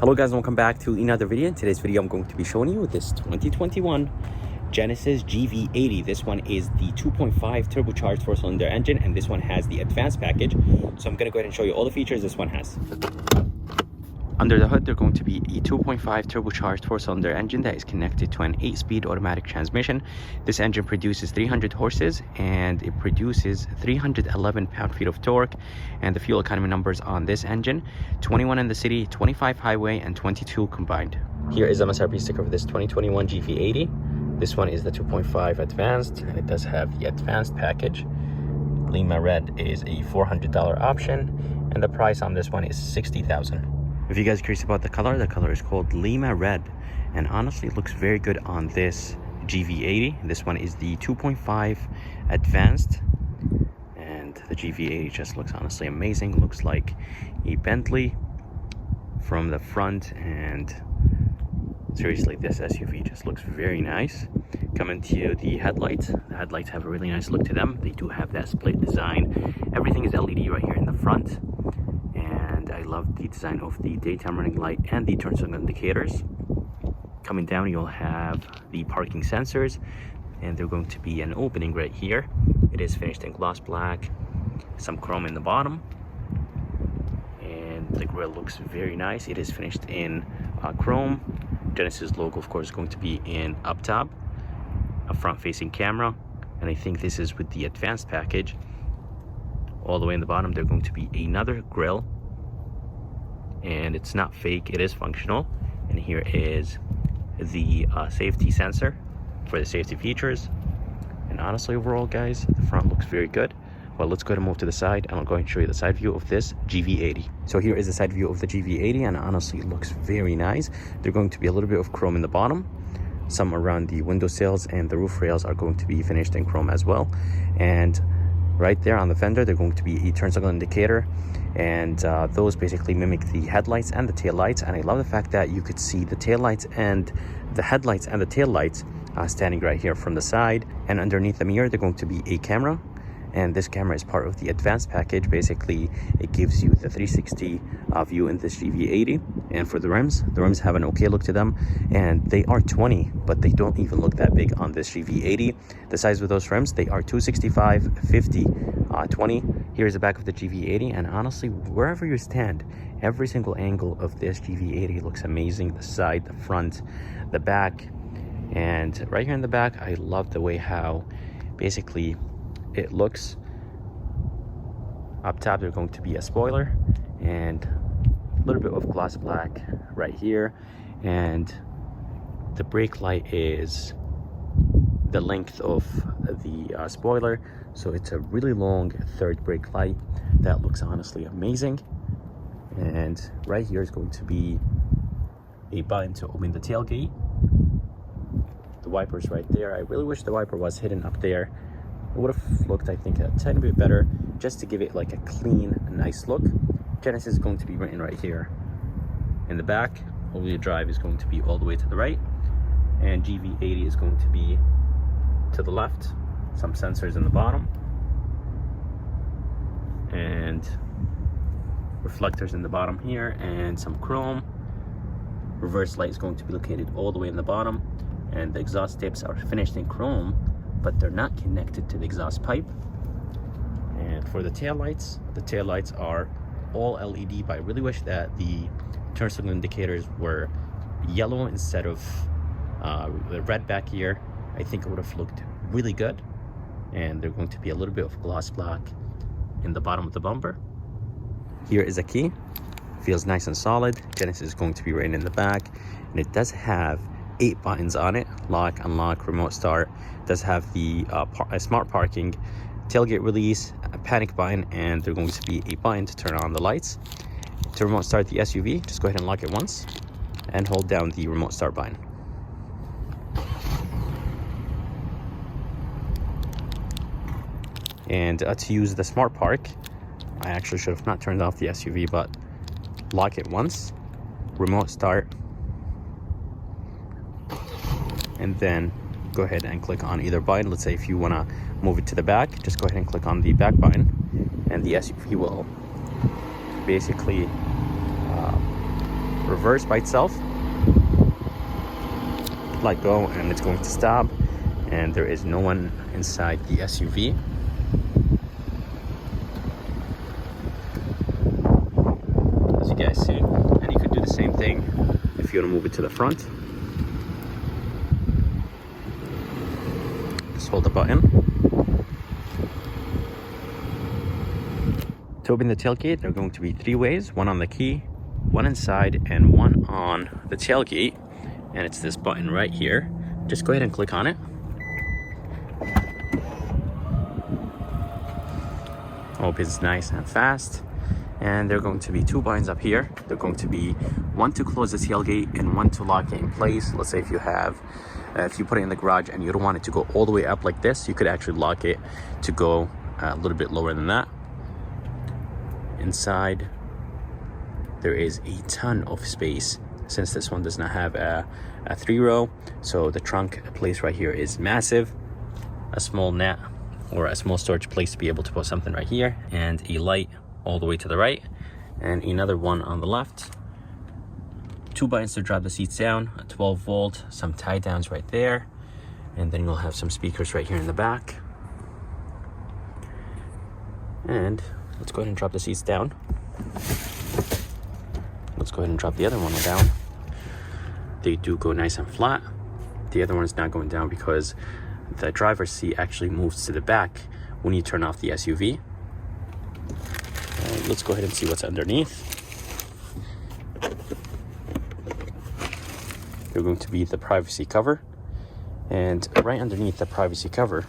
Hello guys, and welcome back to another video. In today's video I'm going to be showing you this 2021 Genesis GV80. This one is the 2.5 turbocharged 4-cylinder engine, and this one has the advanced package. So I'm going to go ahead and show you all the features this one has. Under the hood, they're going to be a 2.5 turbocharged 4-cylinder engine that is connected to an 8-speed automatic transmission. This engine produces 300 horses and it produces 311 pound-feet of torque. And the fuel economy numbers on this engine: 21 in the city, 25 highway, and 22 combined. Here is a MSRP sticker for this 2021 GV80. This one is the 2.5 advanced, and it does have the advanced package. Lima Red is a $400 option, and the price on this one is $60,000. If you guys are curious about the color is called Lima Red, and honestly it looks very good on this GV80. This one is the 2.5 advanced, and the GV80 just looks honestly amazing. Looks like a Bentley from the front, and seriously, this SUV just looks very nice. Coming to the headlights. The headlights have a really nice look to them. They do have that split design. Everything is LED right here in the front. I love the design of the daytime running light and the turn signal indicators. Coming down, you'll have the parking sensors, and they're going to be an opening right here. It is finished in gloss black, some chrome in the bottom, and the grille looks very nice. It is finished in chrome. Genesis logo, of course, is going to be in up top, a front-facing camera, and I think this is with the advanced package. All the way in the bottom, there's going to be another grille, and it's not fake, it is functional. And here is the safety sensor for the safety features. And honestly, overall guys, the front looks very good. Well, let's go ahead and move to the side, and I'll go ahead and show you the side view of this GV80. So here is the side view of the GV80, and honestly it looks very nice. There's going to be a little bit of chrome in the bottom, some around the window sills, and the roof rails are going to be finished in chrome as well. And right there on the fender, they're going to be a turn signal indicator, and those basically mimic the headlights and the tail lights. And I love the fact that you could see the tail lights and the headlights and the tail lights standing right here from the side. And underneath the mirror, they're going to be a camera, and this camera is part of the advanced package. Basically, it gives you the 360 view in this GV80. And for the rims have an okay look to them, and they are 20, but they don't even look that big on this GV80. The size of those rims, they are 265, 50, 20. Here's the back of the GV80, and honestly, wherever you stand, every single angle of this GV80 looks amazing. The side, the front, the back, and right here in the back, I love the way how basically it looks. Up top, there's going to be a spoiler and a little bit of gloss black right here, and the brake light is the length of the spoiler, so it's a really long third brake light that looks honestly amazing. And right here is going to be a button to open the tailgate. The wipers right there. I really wish the wiper was hidden up there. It would have looked, I think, a tiny bit better, just to give it like a clean, nice look. Genesis is going to be written right here in the back. All-wheel drive is going to be all the way to the right, and GV80 is going to be to the left. Some sensors in the bottom, and reflectors in the bottom here, and some chrome. Reverse light is going to be located all the way in the bottom, and the exhaust tips are finished in chrome, but they're not connected to the exhaust pipe. And for the taillights are all LED, but I really wish that the turn signal indicators were yellow instead of the red back here. I think it would have looked really good. And they're going to be a little bit of gloss black in the bottom of the bumper. Here is a key. Feels nice and solid. Genesis is going to be right in the back, and it does have 8 buttons on it: lock, unlock, remote start. It does have the smart parking, tailgate release, a panic button, and there's going to be a button to turn on the lights. To remote start the SUV, just go ahead and lock it once and hold down the remote start button. And to use the smart park, I actually should have not turned off the SUV, but lock it once, remote start, and then go ahead and click on either button. Let's say if you want to move it to the back, just go ahead and click on the back button, and the SUV will basically reverse by itself. Let go and it's going to stop, and there is no one inside the SUV. As you guys see, and you could do the same thing if you want to move it to the front. Just hold the button. To open the tailgate, there are going to be 3 ways, one on the key, one inside, and one on the tailgate. And it's this button right here. Just go ahead and click on it. Opens nice and fast. And there are going to be 2 buttons up here. They're going to be one to close the tailgate and one to lock it in place. Let's say if you have, if you put it in the garage and you don't want it to go all the way up like this, you could actually lock it to go a little bit lower than that. Inside, there is a ton of space, since this one does not have a 3-row, so the trunk place right here is massive. A small net or a small storage place to be able to put something right here, and a light all the way to the right, and another one on the left. 2 buttons to drop the seats down, a 12-volt, some tie downs right there, and then you'll have some speakers right here in the back. And let's go ahead and drop the seats down. Let's go ahead and drop the other one down. They do go nice and flat. The other one is not going down because the driver's seat actually moves to the back when you turn off the SUV. And let's go ahead and see what's underneath. They're going to be the privacy cover. And right underneath the privacy cover,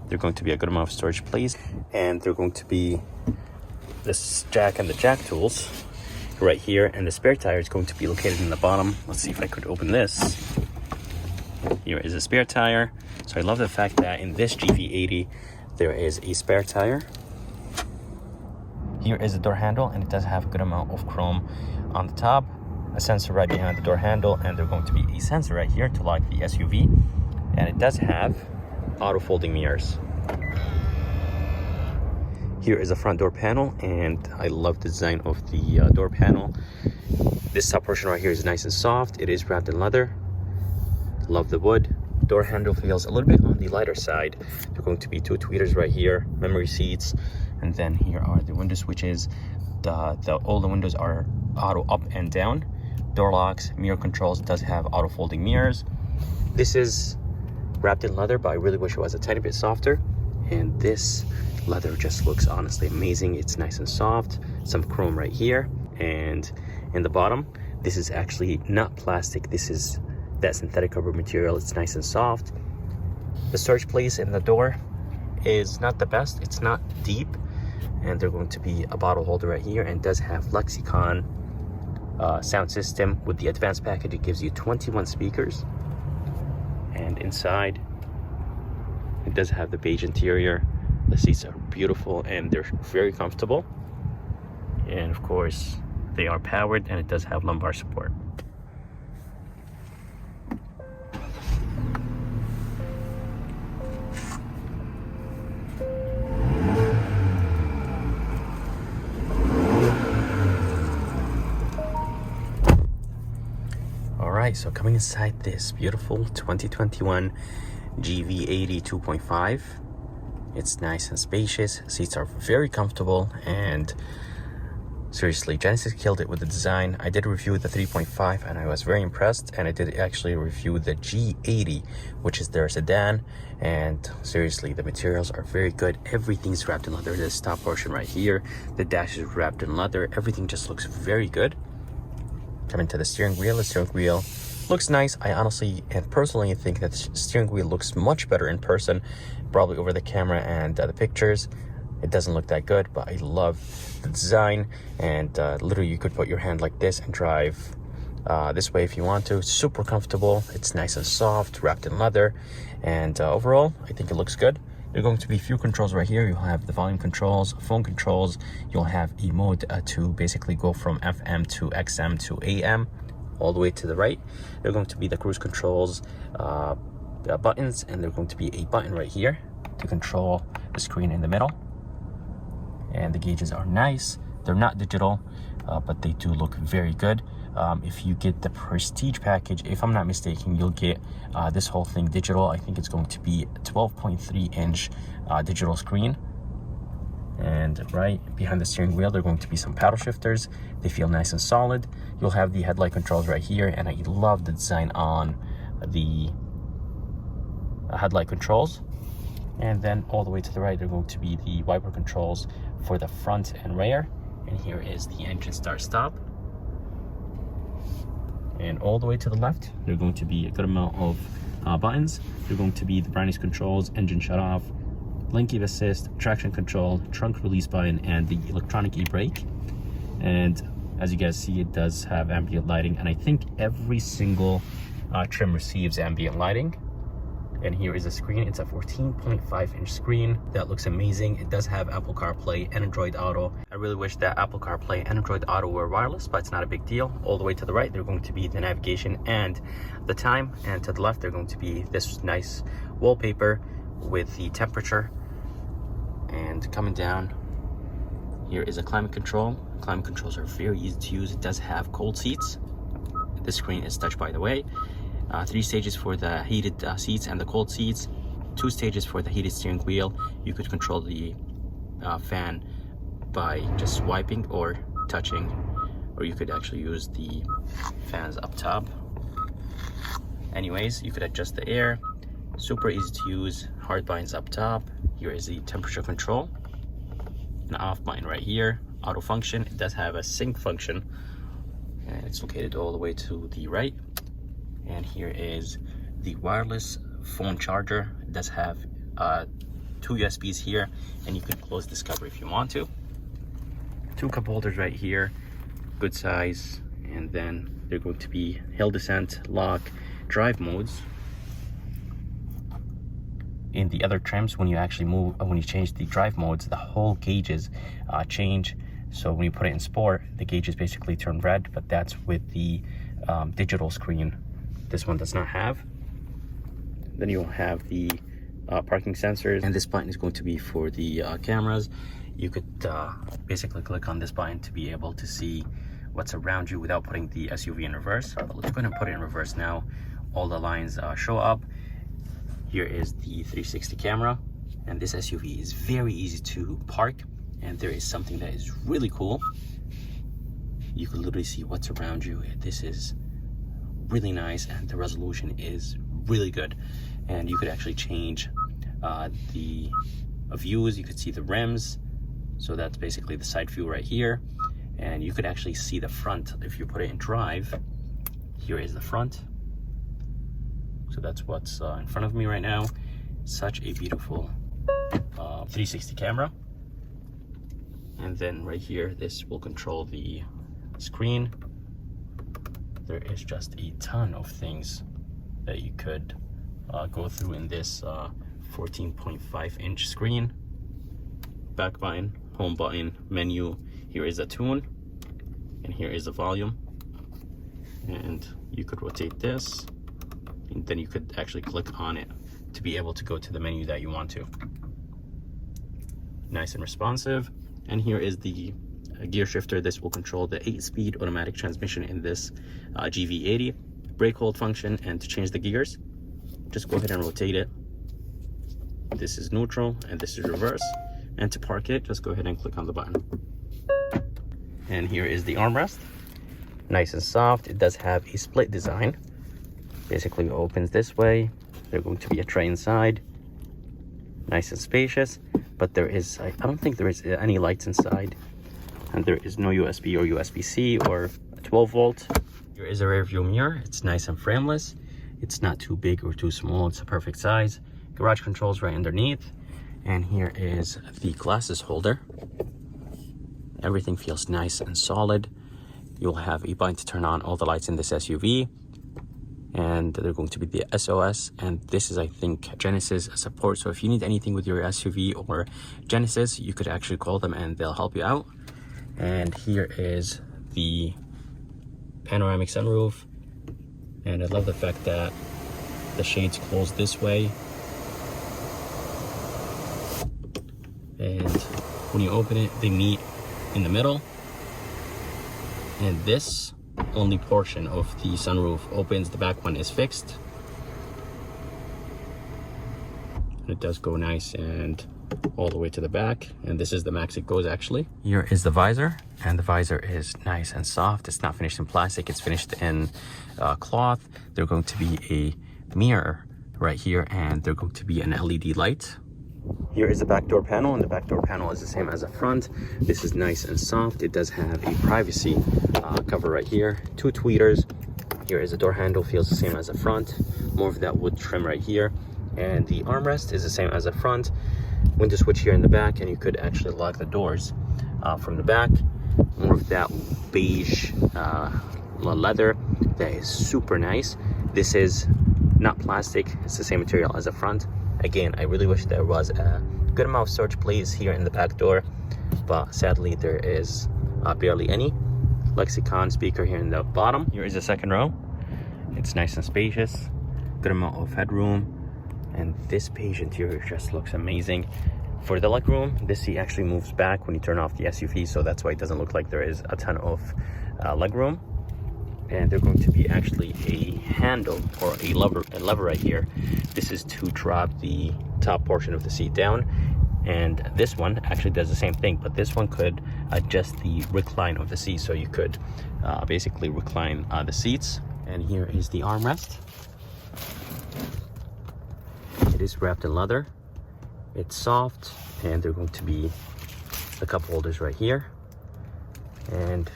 they're going to be a good amount of storage place. And they're going to be this jack and the jack tools right here, and the spare tire is going to be located in the bottom. Let's see if I could open this. Here is a spare tire. So I love the fact that in this GV80 there is a spare tire. Here is the door handle, and it does have a good amount of chrome on the top, a sensor right behind the door handle, and there's going to be a sensor right here to lock the SUV. And it does have auto folding mirrors. Here is the front door panel, and I love the design of the door panel. This top portion right here is nice and soft. It is wrapped in leather. Love the wood. Door handle feels a little bit on the lighter side. There are going to be 2 tweeters right here, memory seats, and then here are the window switches. All the windows are auto up and down. Door locks, mirror controls. It does have auto folding mirrors. This is wrapped in leather, but I really wish it was a tiny bit softer. And this leather just looks honestly amazing. It's nice and soft. Some chrome right here, and in the bottom, this is actually not plastic. This is that synthetic rubber material. It's nice and soft. The storage place in the door is not the best. It's not deep, and there's going to be a bottle holder right here, and does have Lexicon sound system. With the advanced package, it gives you 21 speakers. And inside, it does have the beige interior. The seats are beautiful and they're very comfortable. And of course, they are powered, and it does have lumbar support. Alright, so coming inside this beautiful 2021 GV80 2.5. It's nice and spacious. Seats are very comfortable, and seriously, Genesis killed it with the design. I did review the 3.5 and I was very impressed, and I did actually review the G80, which is their sedan, and seriously, the materials are very good. Everything's wrapped in leather. This top portion right here, the dash is wrapped in leather. Everything just looks very good. Coming to the steering wheel looks nice. I honestly and personally think that the steering wheel looks much better in person, probably over the camera and the pictures. It doesn't look that good, but I love the design, and literally you could put your hand like this and drive this way if you want to. Super comfortable. It's nice and soft, wrapped in leather, and overall I think it looks good. There are going to be a few controls right here. You'll have the volume controls, phone controls. You'll have a mode to basically go from FM to XM to AM, all the way to the right. There are going to be the cruise controls, buttons, and there's going to be a button right here to control the screen in the middle. And the gauges are nice. They're not digital, but they do look very good. If you get the Prestige package, if I'm not mistaken, you'll get this whole thing digital. I think it's going to be a 12.3 inch digital screen. And right behind the steering wheel, there are going to be some paddle shifters. They feel nice and solid. You'll have the headlight controls right here, and I love the design on the headlight controls. And then all the way to the right, they're going to be the wiper controls for the front and rear. And here is the engine start stop. And all the way to the left, there are going to be a good amount of buttons. They're going to be the brightness controls, engine shut off, lane keep assist, traction control, trunk release button, and the electronic e-brake. And as you guys see, it does have ambient lighting, and I think every single trim receives ambient lighting. And here is a screen. It's a 14.5 inch screen that looks amazing. It does have Apple CarPlay and Android Auto. I really wish that Apple CarPlay and Android Auto were wireless, but it's not a big deal. All the way to the right, they're going to be the navigation and the time, and to the left, they're going to be this nice wallpaper with the temperature. And coming down, here is a climate control. Climate controls are very easy to use. It does have cold seats. This screen is touch, by the way. 3 stages for the heated seats and the cold seats, 2 stages for the heated steering wheel. You could control the fan by just swiping or touching, or you could actually use the fans up top. Anyways, you could adjust the air. Super easy to use. Hard buttons up top. Here is the temperature control. An off button right here. Auto function. It does have a sync function, and it's located all the way to the right. And here is the wireless phone charger. It does have 2 USBs here, and you could close this cover if you want to. 2 cup holders right here, good size. And then they're going to be hill descent, lock, drive modes. In the other trims, when you actually move, when you change the drive modes, the whole gauges change. So when you put it in sport, the gauges basically turn red, but that's with the digital screen. This one does not have. Then you'll have the parking sensors, and this button is going to be for the cameras. You could basically click on this button to be able to see what's around you without putting the SUV in reverse. But let's go ahead and put it in reverse now. All the lines show up. Here is the 360 camera, and this SUV is very easy to park. And there is something that is really cool. You can literally see what's around you. This is really nice, and the resolution is really good. And you could actually change the views. You could see the rims. So that's basically the side view right here. And you could actually see the front if you put it in drive. Here is the front. So that's what's in front of me right now. Such a beautiful 360 camera. And then right here, this will control the screen. There is just a ton of things that you could go through in this 14.5 inch screen. Back button, home button, menu. Here is a tune, and here is the volume. And you could rotate this, and then you could actually click on it to be able to go to the menu that you want to. Nice and responsive. And here is the gear shifter. This will control the 8-speed automatic transmission in this GV80. Brake hold function, and to change the gears, just go ahead and rotate it. This is neutral, and this is reverse. And to park it, just go ahead and click on the button. And here is the armrest. Nice and soft. It does have a split design. Basically it opens this way. There's going to be a tray inside. Nice and spacious. But there is, I don't think there is any lights inside. And there is no USB or USB-C or a 12 volt. Here is a rear view mirror. It's nice and frameless. It's not too big or too small. It's a perfect size. Garage controls right underneath. And here is the glasses holder. Everything feels nice and solid. You'll have a button to turn on all the lights in this SUV. And they're going to be the SOS. And this is, I think, Genesis support. So if you need anything with your SUV or Genesis, you could actually call them and they'll help you out. And here is the panoramic sunroof. And I love the fact that the shades close this way. And when you open it, they meet in the middle. And this only portion of the sunroof opens. The back one is fixed. It does go nice and all the way to the back, and this is the max it goes actually. Here is the visor, and the visor is nice and soft. It's not finished in plastic, it's finished in cloth. There's going to be a mirror right here, and there's going to be an LED light. Here is the back door panel, and the back door panel is the same as the front. This is nice and soft. It does have a privacy cover right here, 2 tweeters. Here is the door handle, feels the same as the front. More of that wood trim right here, and the armrest is the same as the front. Window switch here in the back, and you could actually lock the doors from the back. More of that beige leather that is super nice. This is not plastic, it's the same material as the front. Again, I really wish there was a good amount of storage place here in the back door, but sadly there is barely any. Lexicon speaker here in the bottom. Here is the second row. It's nice and spacious, good amount of headroom, and this beige interior just looks amazing. For the legroom, this seat actually moves back when you turn off the SUV, so that's why it doesn't look like there is a ton of legroom. And there's going to be actually a handle or a lever right here. This is to drop the top portion of the seat down, and this one actually does the same thing, but this one could adjust the recline of the seat, so you could basically recline the seats. And here is the armrest. It is wrapped in leather. It's soft, and there are going to be a cup holders right here, and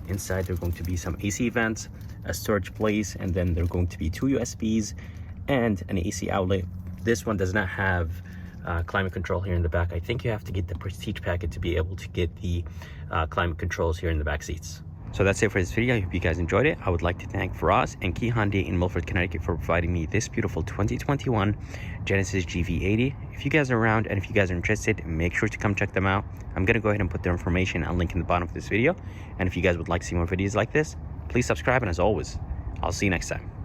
inside there are going to be some AC vents, a storage place, and then there are going to be 2 USBs and an AC outlet. This one does not have climate control here in the back. I think you have to get the Prestige packet to be able to get the climate controls here in the back seats. So that's it for this video. I hope you guys enjoyed it. I would like to thank Firas and Key Hyundai in Milford, Connecticut for providing me this beautiful 2021 Genesis GV80. If you guys are around and if you guys are interested, make sure to come check them out. I'm going to go ahead and put their information and link in the bottom of this video. And if you guys would like to see more videos like this, please subscribe. And as always, I'll see you next time.